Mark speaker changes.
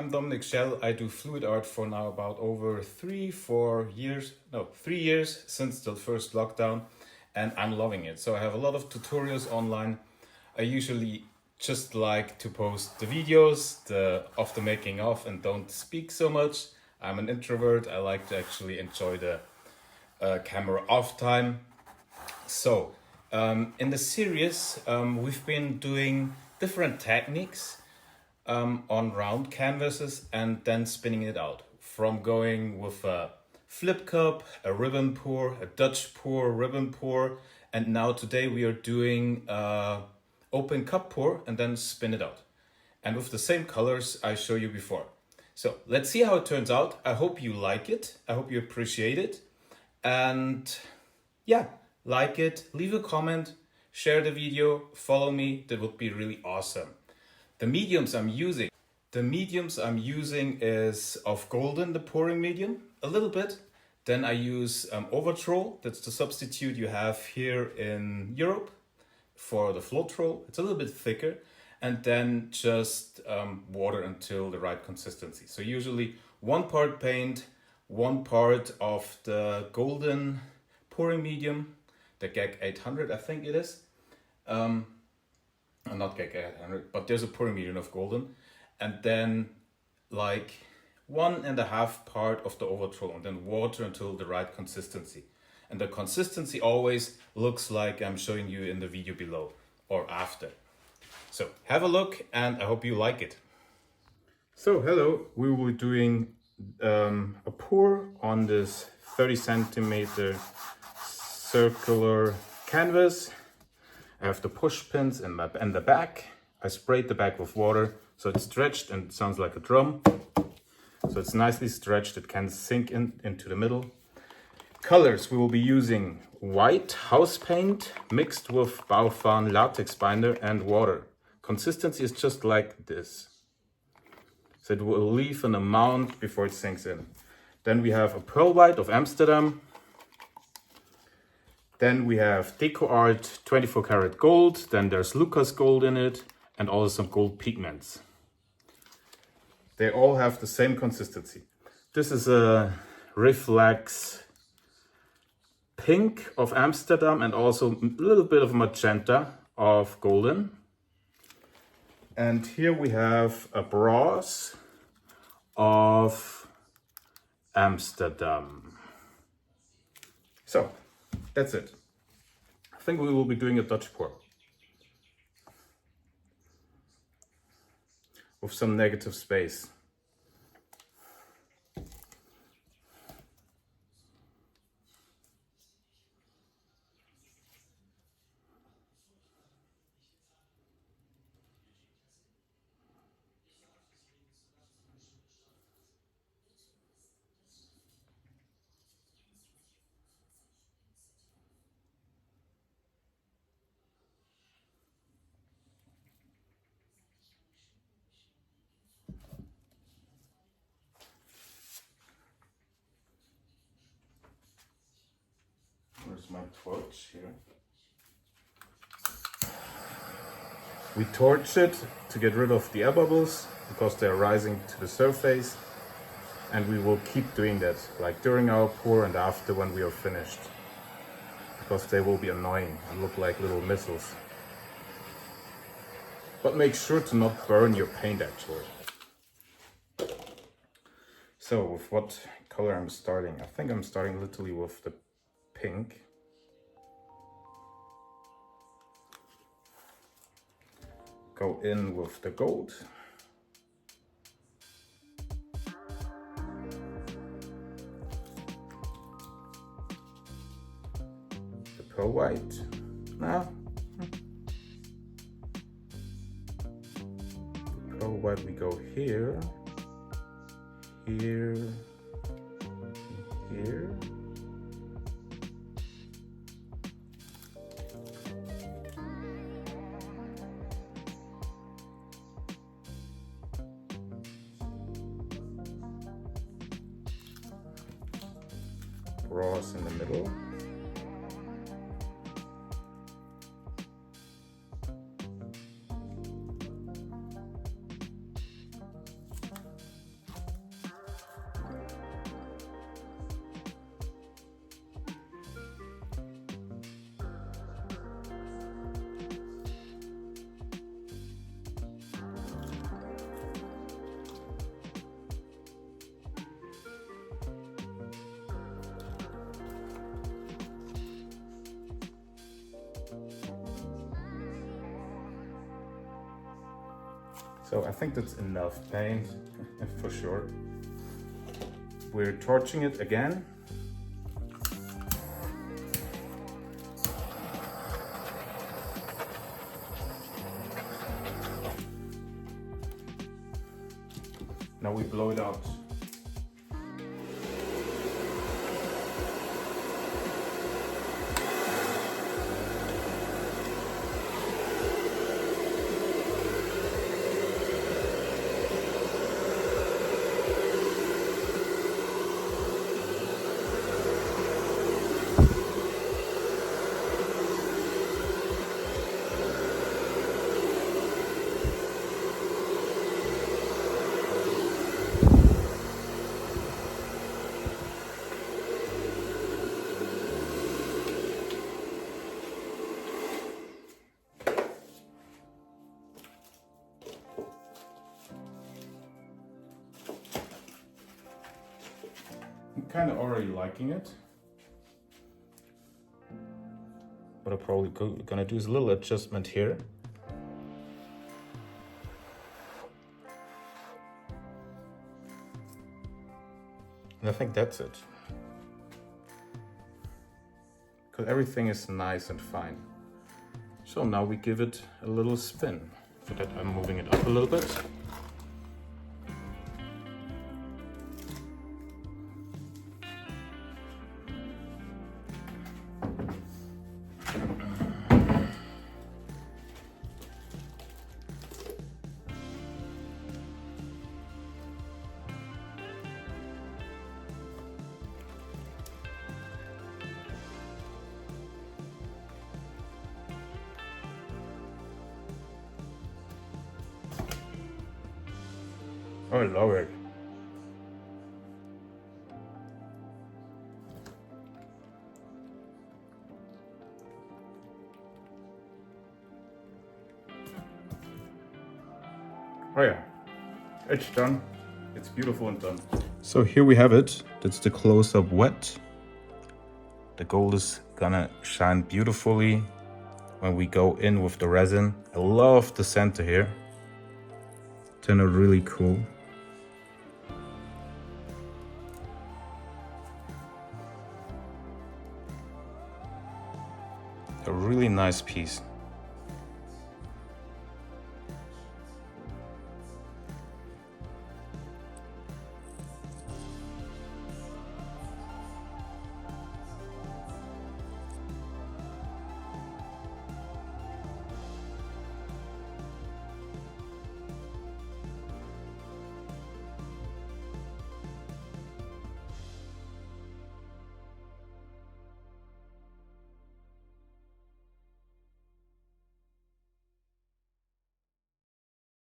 Speaker 1: I'm Dominic Schell. I do fluid art for now about over 3 years since the first lockdown, and I'm loving it. So I have a lot of tutorials online. I usually just like to post the videos of the making of and don't speak so much. I'm an introvert. I like to actually enjoy the camera off time. So in the series, we've been doing different techniques on round canvases and then spinning it out. From going with a flip cup, a ribbon pour, a Dutch pour, ribbon pour, and now today we are doing open cup pour and then spin it out. And with the same colors I showed you before. So let's see how it turns out. I hope you like it. I hope you appreciate it. And yeah, like it, leave a comment, share the video, follow me. That would be really awesome. The mediums I'm using is of golden, the pouring medium, a little bit. Then I use overtroll. That's the substitute you have here in Europe for the float roll. It's a little bit thicker. And then just water until the right consistency. So usually 1 part paint, 1 part of the golden pouring medium, the GAG 800 I think it is. Not GAG 800, but there's a pouring medium of golden. And then like 1.5 part of the overtroll, and then water until the right consistency. And the consistency always looks like I'm showing you in the video below or after. So have a look and I hope you like it. So hello, we will be doing a pour on this 30 centimeter circular canvas. I have the push pins in the back. I sprayed the back with water so it's stretched and it sounds like a drum. So it's nicely stretched, it can sink into the middle. Colors, we will be using white house paint mixed with Baufan latex binder and water. Consistency is just like this. So it will leave an amount before it sinks in. Then we have a pearl white of Amsterdam. Then we have Deco Art 24 karat gold. Then there's Lucas gold in it and also some gold pigments. They all have the same consistency. This is a Reflex pink of Amsterdam and also a little bit of magenta of golden. And here we have a bronze of Amsterdam. So that's it. I think we will be doing a Dutch pour with some negative space. Where's my torch here? We torch it to get rid of the air bubbles because they're rising to the surface, and we will keep doing that like during our pour and after when we are finished, because they will be annoying and look like little missiles. But make sure to not burn your paint actually. So with what color I'm starting? I think I'm starting literally with the pink. Go in with the gold. The pearl white. Now, the pearl white we go here, here, here. Cross in the middle. So I think that's enough paint for sure. We're torching it again. Now we blow it out. I'm kind of already liking it. What I'm probably gonna do is a little adjustment here. And I think that's it. Because everything is nice and fine. So now we give it a little spin. So that I'm moving it up a little bit. Oh, I love it. Oh yeah, it's done. It's beautiful and done. So here we have it. That's the close-up wet. The gold is gonna shine beautifully when we go in with the resin. I love the center here. Turned out really cool. A really nice piece.